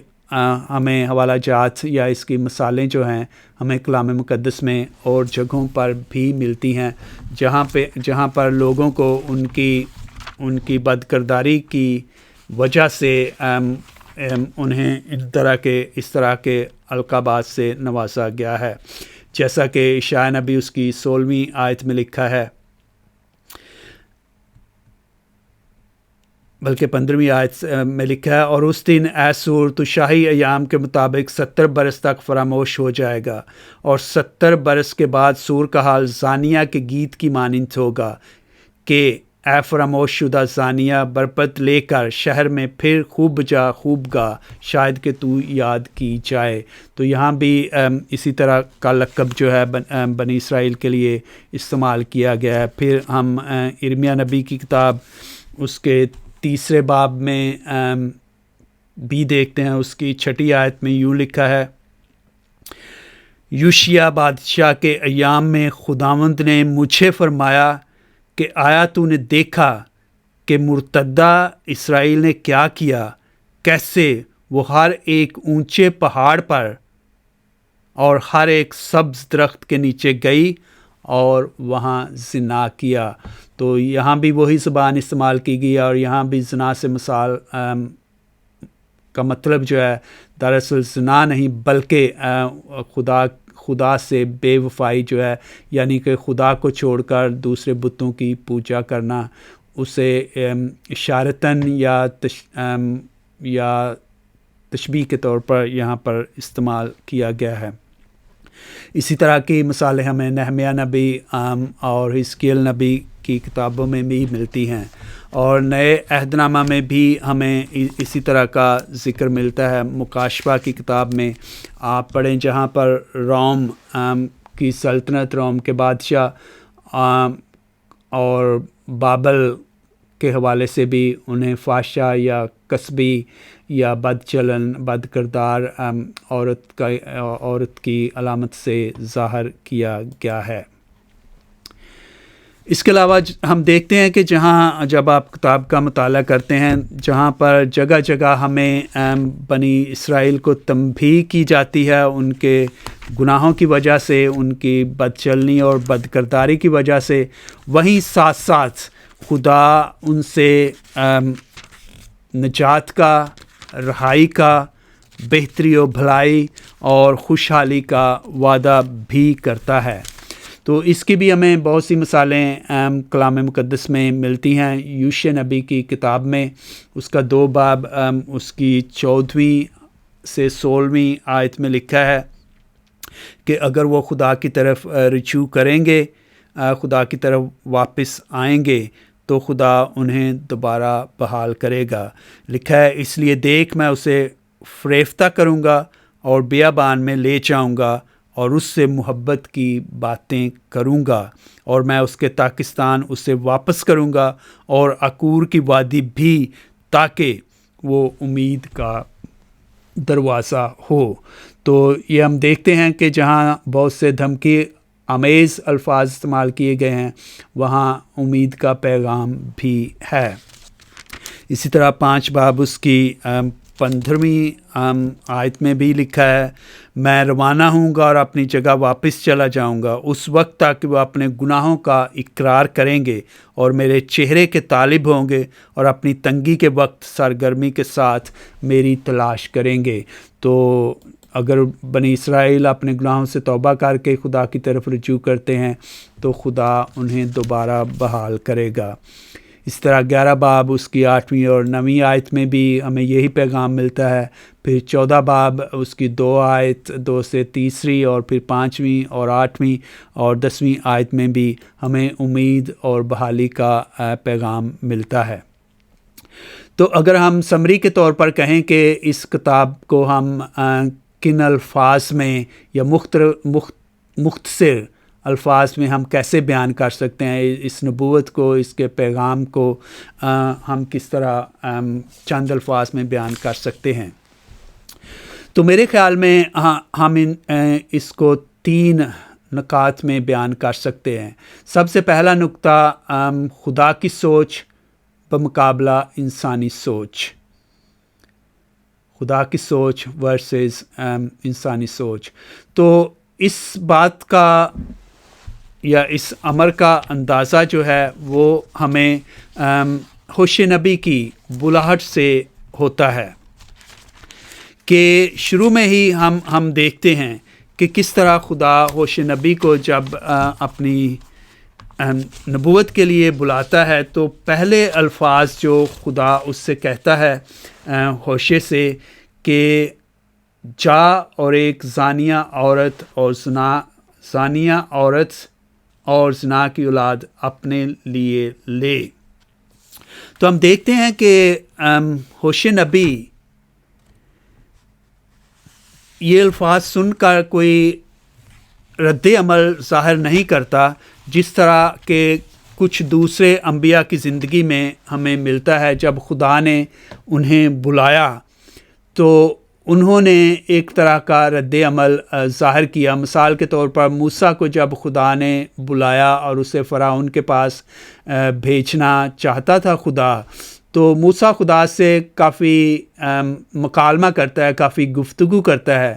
ہمیں حوالہ جات یا اس کی مثالیں جو ہیں ہمیں کلام مقدس میں اور جگہوں پر بھی ملتی ہیں جہاں پر لوگوں کو ان کی بد کرداری کی وجہ سے انہیں اس طرح کے القابات سے نوازا گیا ہے، جیسا کہ اشعیاء نبی اس کی 16ویں آیت میں لکھا ہے، بلکہ 15ویں آیت میں لکھا ہے، اور اس دن اے سور تو شاہی ایام کے مطابق 70 برس تک فراموش ہو جائے گا، اور 70 برس کے بعد سور کا حال زانیہ کے گیت کی مانند ہوگا کہ اے فراموش شدہ زانیہ، برپت لے کر شہر میں پھر خوب جا خوب گا، شاید کہ تو یاد کی جائے۔ تو یہاں بھی اسی طرح کا لقب جو ہے بنی اسرائیل کے لیے استعمال کیا گیا ہے۔ پھر ہم ارمیہ نبی کی کتاب اس کے 3 باب میں بھی دیکھتے ہیں، اس کی 6 آیت میں یوں لکھا ہے، یوشیا بادشاہ کے ایام میں خداوند نے مجھے فرمایا کہ آیا تو نے دیکھا کہ مرتدہ اسرائیل نے کیا کیا، کیسے وہ ہر ایک اونچے پہاڑ پر اور ہر ایک سبز درخت کے نیچے گئی اور وہاں زنا کیا۔ تو یہاں بھی وہی زبان استعمال کی گئی، اور یہاں بھی زنا سے مثال کا مطلب جو ہے دراصل زنا نہیں بلکہ خدا سے بے وفائی جو ہے، یعنی کہ خدا کو چھوڑ کر دوسرے بتوں کی پوجا کرنا، اسے اشارتاً یا تشبیہ کے طور پر یہاں پر استعمال کیا گیا ہے۔ اسی طرح کی مثالیں ہمیں نہمیہ نبی اور حزقیل نبی کی کتابوں میں بھی ملتی ہیں، اور نئے عہد نامہ میں بھی ہمیں اسی طرح کا ذکر ملتا ہے۔ مکاشفہ کی کتاب میں آپ پڑھیں جہاں پر روم کی سلطنت، روم کے بادشاہ اور بابل کے حوالے سے بھی انہیں فحشہ یا کسبی یا بد چلن، بد کردار عورت کی علامت سے ظاہر کیا گیا ہے۔ اس کے علاوہ ہم دیکھتے ہیں کہ جب آپ کتاب کا مطالعہ کرتے ہیں، جہاں پر جگہ جگہ ہمیں بنی اسرائیل کو تنبیہ کی جاتی ہے ان کے گناہوں کی وجہ سے، ان کی بد چلنی اور بد کرداری کی وجہ سے، وہیں ساتھ ساتھ خدا ان سے نجات کا، رہائی کا، بہتری و بھلائی اور خوشحالی کا وعدہ بھی کرتا ہے۔ تو اس کی بھی ہمیں بہت سی مثالیں کلام مقدس میں ملتی ہیں۔ یوشع نبی کی کتاب میں اس کا 2 باب اس کی 14ویں سے 16ویں آیت میں لکھا ہے کہ اگر وہ خدا کی طرف رجوع کریں گے، خدا کی طرف واپس آئیں گے تو خدا انہیں دوبارہ بحال کرے گا۔ لکھا ہے، اس لیے دیکھ میں اسے فریفتہ کروں گا اور بیابان میں لے جاؤں گا اور اس سے محبت کی باتیں کروں گا، اور میں اس کے پاکستان اسے واپس کروں گا اور عکور کی وادی بھی، تاکہ وہ امید کا دروازہ ہو۔ تو یہ ہم دیکھتے ہیں کہ جہاں بہت سے دھمکی آمیز الفاظ استعمال کیے گئے ہیں وہاں امید کا پیغام بھی ہے۔ اسی طرح 5 باب اس کی 15ویں آیت میں بھی لکھا ہے، میں روانہ ہوں گا اور اپنی جگہ واپس چلا جاؤں گا، اس وقت تک وہ اپنے گناہوں کا اقرار کریں گے اور میرے چہرے کے طالب ہوں گے اور اپنی تنگی کے وقت سرگرمی کے ساتھ میری تلاش کریں گے۔ تو اگر بنی اسرائیل اپنے گناہوں سے توبہ کر کے خدا کی طرف رجوع کرتے ہیں تو خدا انہیں دوبارہ بحال کرے گا۔ اس طرح 11 باب اس کی 8ویں اور 9ویں آیت میں بھی ہمیں یہی پیغام ملتا ہے۔ پھر 14 باب اس کی 2 آیت 2 سے 3 اور پھر 5ویں اور 8ویں اور 10ویں آیت میں بھی ہمیں امید اور بحالی کا پیغام ملتا ہے۔ تو اگر ہم سمری کے طور پر کہیں کہ اس کتاب کو ہم کن الفاظ میں یا مختصر الفاظ میں ہم کیسے بیان کر سکتے ہیں، اس نبوت کو، اس کے پیغام کو ہم کس طرح چند الفاظ میں بیان کر سکتے ہیں، تو میرے خیال میں ہم اس کو 3 نکات میں بیان کر سکتے ہیں۔ سب سے پہلا نقطہ خدا کی سوچ بمقابلہ انسانی سوچ، خدا کی سوچ ورسز انسانی سوچ۔ تو اس بات کا یا اس امر کا اندازہ جو ہے وہ ہمیں ہوشے نبی کی بلاہٹ سے ہوتا ہے کہ شروع میں ہی ہم دیکھتے ہیں کہ کس طرح خدا ہوشے نبی کو جب اپنی نبوت کے لیے بلاتا ہے تو پہلے الفاظ جو خدا اس سے کہتا ہے ہوشے سے کہ جا اور ایک زانیہ عورت اور زنا کی اولاد اپنے لیے لے۔ تو ہم دیکھتے ہیں کہ ہوشے نبی یہ الفاظ سن کر کوئی رد عمل ظاہر نہیں کرتا، جس طرح کہ کچھ دوسرے انبیاء کی زندگی میں ہمیں ملتا ہے۔ جب خدا نے انہیں بلایا تو انہوں نے ایک طرح کا رد عمل ظاہر کیا۔ مثال کے طور پر موسیٰ کو جب خدا نے بلایا اور اسے فرعون کے پاس بھیجنا چاہتا تھا خدا، تو موسیٰ خدا سے کافی مکالمہ کرتا ہے، کافی گفتگو کرتا ہے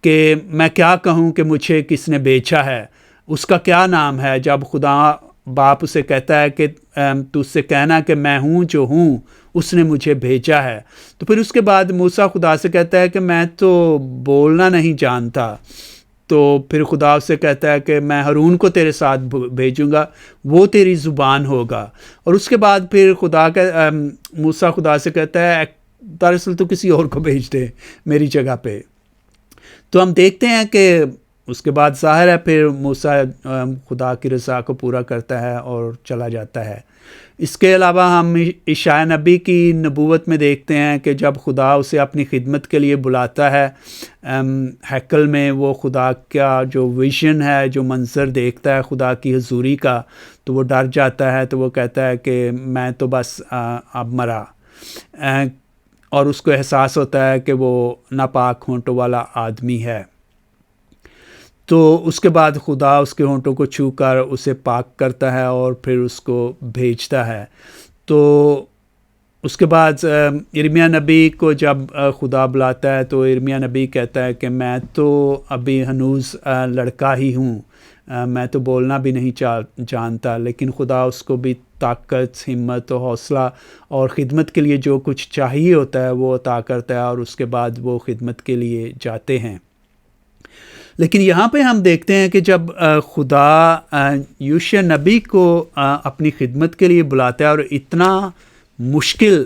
کہ میں کیا کہوں کہ مجھے کس نے بھیجا ہے، اس کا کیا نام ہے۔ جب خدا باپ اسے کہتا ہے کہ تو اس سے کہنا کہ میں ہوں جو ہوں، اس نے مجھے بھیجا ہے، تو پھر اس کے بعد موسیٰ خدا سے کہتا ہے کہ میں تو بولنا نہیں جانتا، تو پھر خدا اس سے کہتا ہے کہ میں ہارون کو تیرے ساتھ بھیجوں گا، وہ تیری زبان ہوگا۔ اور اس کے بعد پھر موسیٰ خدا سے کہتا ہے دراصل تو کسی اور کو بھیج دے میری جگہ پہ۔ تو ہم دیکھتے ہیں کہ اس کے بعد ظاہر ہے پھر موسیٰ خدا کی رضا کو پورا کرتا ہے اور چلا جاتا ہے۔ اس کے علاوہ ہم اشعیاء نبی کی نبوت میں دیکھتے ہیں کہ جب خدا اسے اپنی خدمت کے لیے بلاتا ہے ہیکل میں، وہ خدا کا جو ویژن ہے، جو منظر دیکھتا ہے خدا کی حضوری کا، تو وہ ڈر جاتا ہے، تو وہ کہتا ہے کہ میں تو بس اب مرا، اور اس کو احساس ہوتا ہے کہ وہ ناپاک ہونٹوں والا آدمی ہے۔ تو اس کے بعد خدا اس کے ہونٹوں کو چھو کر اسے پاک کرتا ہے اور پھر اس کو بھیجتا ہے۔ تو اس کے بعد ارمیہ نبی کو جب خدا بلاتا ہے تو ارمیہ نبی کہتا ہے کہ میں تو ابھی ہنوز لڑکا ہی ہوں، میں تو بولنا بھی نہیں جانتا، لیکن خدا اس کو بھی طاقت، ہمت و حوصلہ اور خدمت کے لیے جو کچھ چاہیے ہوتا ہے وہ عطا کرتا ہے، اور اس کے بعد وہ خدمت کے لیے جاتے ہیں۔ لیکن یہاں پہ ہم دیکھتے ہیں کہ جب خدا یوشع نبی کو اپنی خدمت کے لیے بلاتا ہے اور اتنا مشکل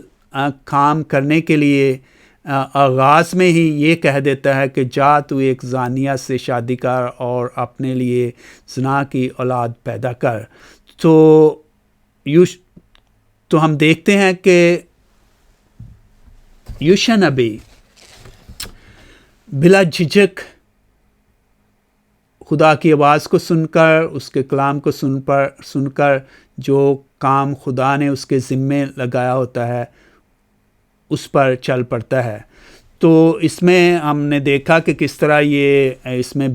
کام کرنے کے لیے آغاز میں ہی یہ کہہ دیتا ہے کہ جا تو ایک زانیہ سے شادی کر اور اپنے لیے زنا کی اولاد پیدا کر، تو ہم دیکھتے ہیں کہ یوشع نبی بلا جھجک خدا کی آواز کو سن کر، اس کے کلام کو سن کر جو کام خدا نے اس کے ذمے لگایا ہوتا ہے اس پر چل پڑتا ہے۔ تو اس میں ہم نے دیکھا کہ کس طرح یہ اس میں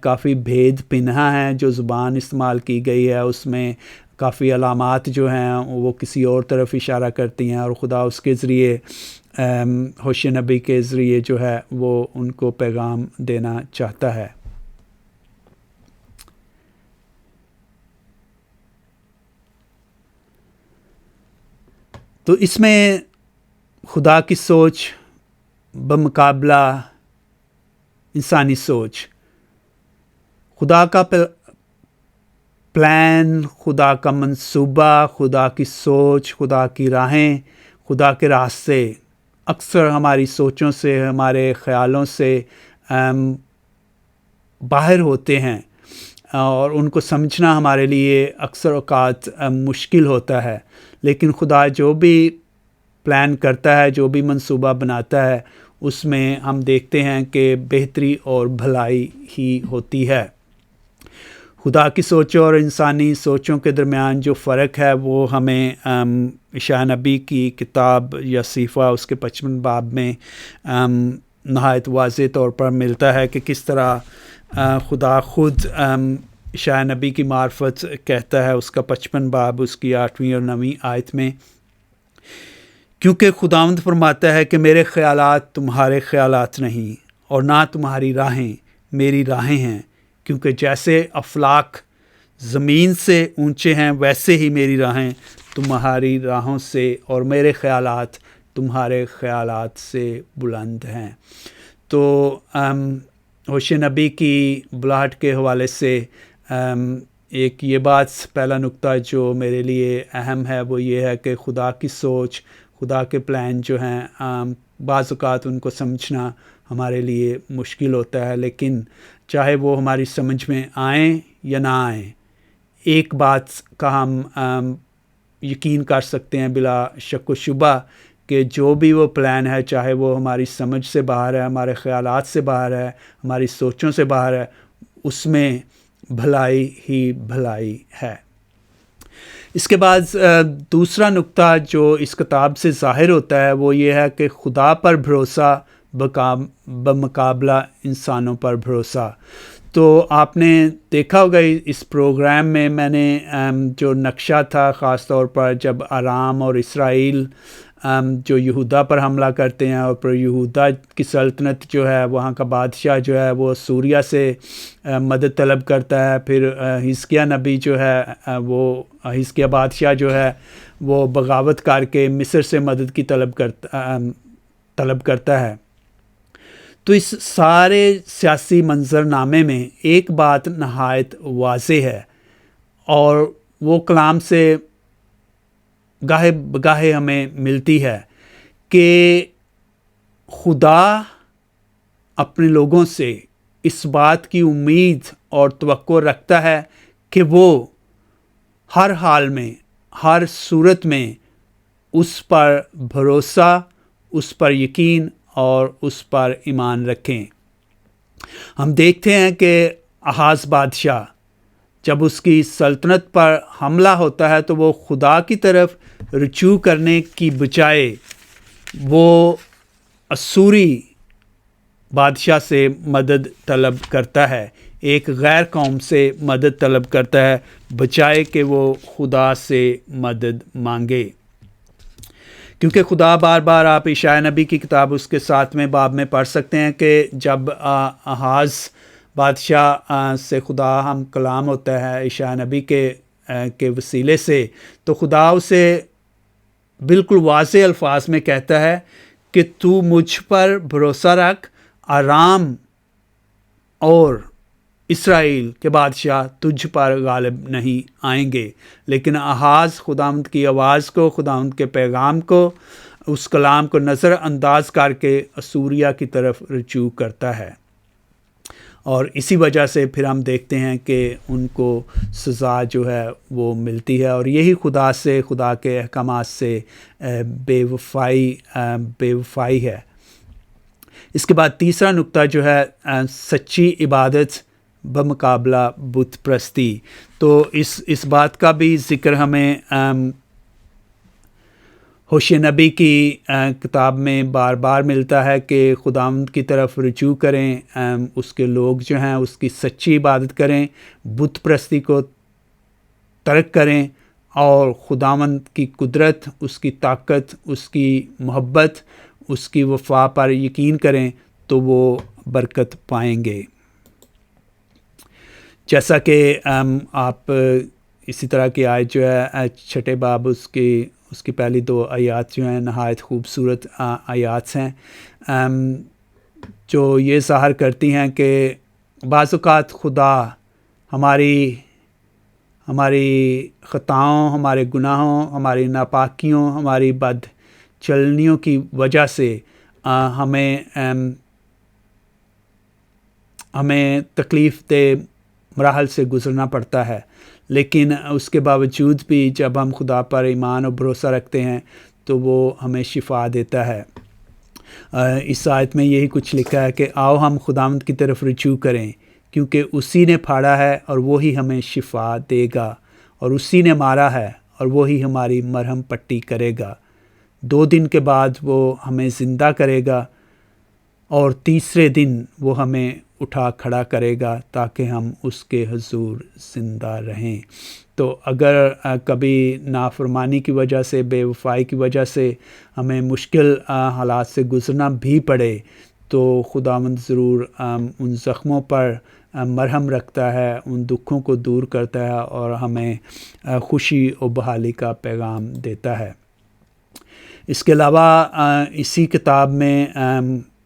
کافی بھید پنہا ہے، جو زبان استعمال کی گئی ہے اس میں کافی علامات جو ہیں وہ کسی اور طرف اشارہ کرتی ہیں، اور خدا اس کے ذریعے ہوشے نبی کے ذریعے جو ہے وہ ان کو پیغام دینا چاہتا ہے۔ تو اس میں خدا کی سوچ بمقابلہ انسانی سوچ، خدا کا پلان، خدا کا منصوبہ، خدا کی سوچ، خدا کی راہیں، خدا کے راستے اکثر ہماری سوچوں سے، ہمارے خیالوں سے باہر ہوتے ہیں، اور ان کو سمجھنا ہمارے لیے اکثر اوقات مشکل ہوتا ہے۔ لیکن خدا جو بھی پلان کرتا ہے، جو بھی منصوبہ بناتا ہے، اس میں ہم دیکھتے ہیں کہ بہتری اور بھلائی ہی ہوتی ہے۔ خدا کی سوچوں اور انسانی سوچوں کے درمیان جو فرق ہے وہ ہمیں اشعیاء نبی کی کتاب یا صحیفہ اس کے 55 باب میں نہایت واضح طور پر ملتا ہے کہ کس طرح خدا خود اشعیاء نبی کی معرفت کہتا ہے، اس کا 55 باب اس کی 8ویں اور 9ویں آیت میں، کیونکہ خداوند فرماتا ہے کہ میرے خیالات تمہارے خیالات نہیں، اور نہ تمہاری راہیں میری راہیں ہیں، کیونکہ جیسے افلاک زمین سے اونچے ہیں ویسے ہی میری راہیں تمہاری راہوں سے اور میرے خیالات تمہارے خیالات سے بلند ہیں۔ تو ہوشے نبی کی بلاہٹ کے حوالے سے ایک یہ بات پہلا نقطہ جو میرے لیے اہم ہے وہ یہ ہے کہ خدا کی سوچ، خدا کے پلان جو ہیں بعض اوقات ان کو سمجھنا ہمارے لیے مشکل ہوتا ہے، لیکن چاہے وہ ہماری سمجھ میں آئیں یا نہ آئیں، ایک بات کا ہم یقین کر سکتے ہیں بلا شک و شبہ کہ جو بھی وہ پلان ہے، چاہے وہ ہماری سمجھ سے باہر ہے، ہمارے خیالات سے باہر ہے، ہماری سوچوں سے باہر ہے، اس میں بھلائی ہی بھلائی ہے۔ اس کے بعد دوسرا نقطہ جو اس کتاب سے ظاہر ہوتا ہے وہ یہ ہے کہ خدا پر بھروسہ بمقابلہ انسانوں پر بھروسہ۔ تو آپ نے دیکھا ہوگا اس پروگرام میں نے جو نقشہ تھا، خاص طور پر جب آرام اور اسرائیل جو یہودا پر حملہ کرتے ہیں، اور پھر یہودا کی سلطنت جو ہے، وہاں کا بادشاہ جو ہے وہ سوریا سے مدد طلب کرتا ہے، پھر حزقیہ نبی جو ہے وہ حزقیہ بادشاہ جو ہے وہ بغاوت کر کے مصر سے مدد کی طلب کرتا ہے۔ تو اس سارے سیاسی منظرنامے میں ایک بات نہایت واضح ہے، اور وہ کلام سے گاہے بگاہے ہمیں ملتی ہے کہ خدا اپنے لوگوں سے اس بات کی امید اور توقع رکھتا ہے کہ وہ ہر حال میں، ہر صورت میں اس پر بھروسہ، اس پر یقین اور اس پر ایمان رکھیں۔ ہم دیکھتے ہیں کہ آہاز بادشاہ جب اس کی سلطنت پر حملہ ہوتا ہے تو وہ خدا کی طرف رجوع کرنے کی بجائے وہ اسوری بادشاہ سے مدد طلب کرتا ہے، ایک غیر قوم سے مدد طلب کرتا ہے، بجائے کہ وہ خدا سے مدد مانگے۔ کیونکہ خدا بار بار، آپ اشعیاء نبی کی کتاب اس کے 7ویں باب میں پڑھ سکتے ہیں کہ جب آہاز بادشاہ سے خدا ہم کلام ہوتا ہے اشعیاء نبی کے وسیلے سے، تو خدا اسے بالکل واضح الفاظ میں کہتا ہے کہ تو مجھ پر بھروسہ رکھ، آرام اور اسرائیل کے بادشاہ تجھ پر غالب نہیں آئیں گے۔ لیکن آہاز خداوند کی آواز کو، خداوند کے پیغام کو، اس کلام کو نظر انداز کر کے اسوریا کی طرف رجوع کرتا ہے، اور اسی وجہ سے پھر ہم دیکھتے ہیں کہ ان کو سزا جو ہے وہ ملتی ہے، اور یہی خدا سے، خدا کے احکامات سے بے وفائی ہے۔ اس کے بعد تیسرا نقطہ جو ہے سچی عبادت بمقابلہ بت پرستی۔ تو اس بات کا بھی ذکر ہمیں ہوشے نبی کی کتاب میں بار بار ملتا ہے کہ خداوند کی طرف رجوع کریں، اس کے لوگ جو ہیں اس کی سچی عبادت کریں، بت پرستی کو ترک کریں اور خداوند کی قدرت، اس کی طاقت، اس کی محبت، اس کی وفا پر یقین کریں تو وہ برکت پائیں گے۔ جیسا کہ آپ اسی طرح کی آیت جو ہے چھٹے باب اس کی پہلی 2 آیات جو ہیں نہایت خوبصورت آیات ہیں، جو یہ ظاہر کرتی ہیں کہ بعض اوقات خدا ہماری خطاؤں، ہمارے گناہوں، ہماری ناپاکیوں، ہماری بد چلنیوں کی وجہ سے ہمیں تکلیف دہ مراحل سے گزرنا پڑتا ہے، لیکن اس کے باوجود بھی جب ہم خدا پر ایمان اور بھروسہ رکھتے ہیں تو وہ ہمیں شفا دیتا ہے۔ اس آیت میں یہی کچھ لکھا ہے کہ آؤ ہم خداوند کی طرف رجوع کریں، کیونکہ اسی نے پھاڑا ہے اور وہی ہمیں شفا دے گا، اور اسی نے مارا ہے اور وہی ہماری مرہم پٹی کرے گا۔ 2 دن کے بعد وہ ہمیں زندہ کرے گا اور تیسرے دن وہ ہمیں اٹھا کھڑا کرے گا تاکہ ہم اس کے حضور زندہ رہیں۔ تو اگر کبھی نافرمانی کی وجہ سے، بے وفائی کی وجہ سے ہمیں مشکل حالات سے گزرنا بھی پڑے تو خداوند ضرور ان زخموں پر مرہم رکھتا ہے، ان دکھوں کو دور کرتا ہے اور ہمیں خوشی و بحالی کا پیغام دیتا ہے۔ اس کے علاوہ اسی کتاب میں،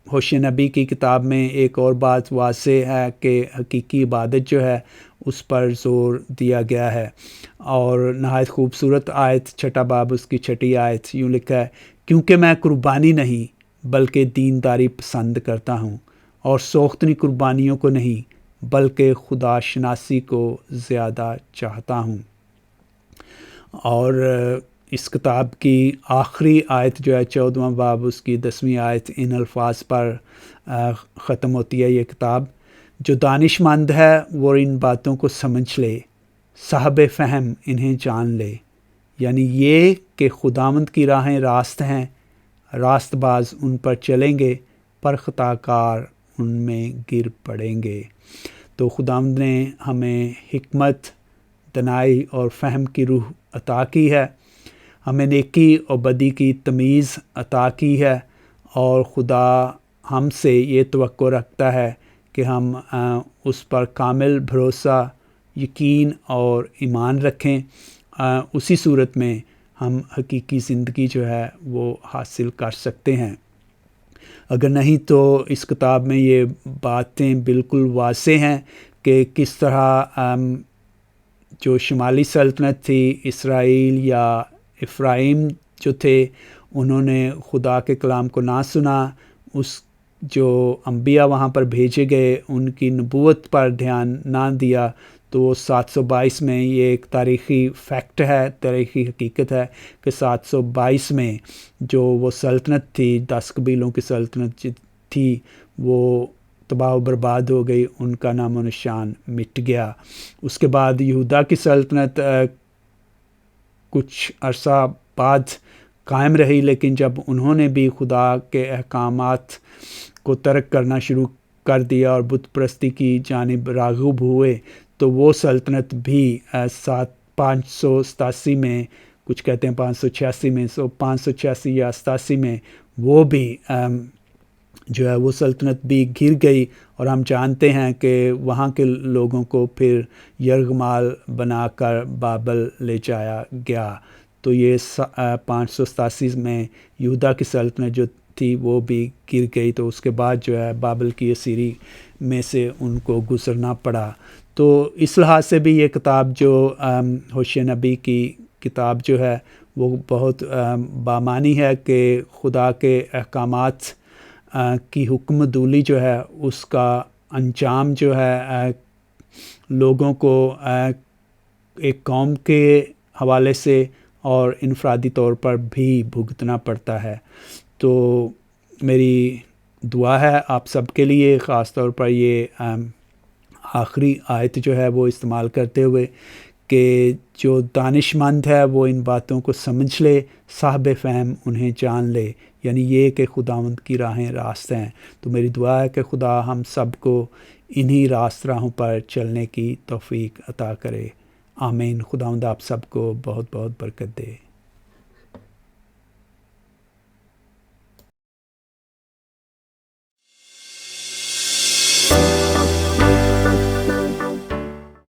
ہوشے نبی کی کتاب میں ایک اور بات واضح ہے کہ حقیقی عبادت جو ہے اس پر زور دیا گیا ہے، اور نہایت خوبصورت آیت 6 باب اس کی 6 آیت یوں لکھا ہے، کیونکہ میں قربانی نہیں بلکہ دینداری پسند کرتا ہوں، اور سوختنی قربانیوں کو نہیں بلکہ خدا شناسی کو زیادہ چاہتا ہوں۔ اور اس کتاب کی آخری آیت جو ہے 14واں باب اس کی 10ویں آیت ان الفاظ پر ختم ہوتی ہے یہ کتاب، جو دانش مند ہے وہ ان باتوں کو سمجھ لے، صاحب فہم انہیں جان لے، یعنی یہ کہ خداوند کی راہیں راست ہیں، راست باز ان پر چلیں گے پر خطا کار ان میں گر پڑیں گے۔ تو خداوند نے ہمیں حکمت، دانائی اور فہم کی روح عطا کی ہے، ہمیں نیکی اور بدی کی تمیز عطا کی ہے، اور خدا ہم سے یہ توقع رکھتا ہے کہ ہم اس پر کامل بھروسہ، یقین اور ایمان رکھیں، اسی صورت میں ہم حقیقی زندگی جو ہے وہ حاصل کر سکتے ہیں۔ اگر نہیں تو اس کتاب میں یہ باتیں بالکل واضح ہیں کہ کس طرح جو شمالی سلطنت تھی اسرائیل یا افرائیم جو تھے، انہوں نے خدا کے کلام کو نہ سنا، اس جو انبیاء وہاں پر بھیجے گئے ان کی نبوت پر دھیان نہ دیا، تو 722 میں یہ ایک تاریخی فیکٹ ہے، تاریخی حقیقت ہے کہ 722 میں جو وہ سلطنت تھی، 10 قبیلوں کی سلطنت تھی، وہ تباہ و برباد ہو گئی، ان کا نام و نشان مٹ گیا۔ اس کے بعد یہودا کی سلطنت کچھ عرصہ بعد قائم رہی، لیکن جب انہوں نے بھی خدا کے احکامات کو ترک کرنا شروع کر دیا اور بت پرستی کی جانب راغب ہوئے، تو وہ سلطنت بھی 587 میں، کچھ کہتے ہیں 586 میں، 586 یا 87 میں وہ بھی جو ہے وہ سلطنت بھی گر گئی، اور ہم جانتے ہیں کہ وہاں کے لوگوں کو پھر یرغمال بنا کر بابل لے جایا گیا۔ تو یہ 587 میں یہودا کی سلطنت جو تھی وہ بھی گر گئی، تو اس کے بعد جو ہے بابل کی اسیری میں سے ان کو گزرنا پڑا۔ تو اس لحاظ سے بھی یہ کتاب جو ہوشے نبی کی کتاب جو ہے وہ بہت بامانی ہے کہ خدا کے احکامات کی حکم دولی جو ہے اس کا انجام جو ہے لوگوں کو ایک قوم کے حوالے سے اور انفرادی طور پر بھی بھگتنا پڑتا ہے۔ تو میری دعا ہے آپ سب کے لیے، خاص طور پر یہ آخری آیت جو ہے وہ استعمال کرتے ہوئے، کہ جو دانش مند ہے وہ ان باتوں کو سمجھ لے، صاحب فہم انہیں جان لے، یعنی یہ کہ خداوند کی راہیں راست ہیں۔ تو میری دعا ہے کہ خدا ہم سب کو انہی راست راہوں پر چلنے کی توفیق عطا کرے۔ آمین۔ خداوند آپ سب کو بہت بہت برکت دے۔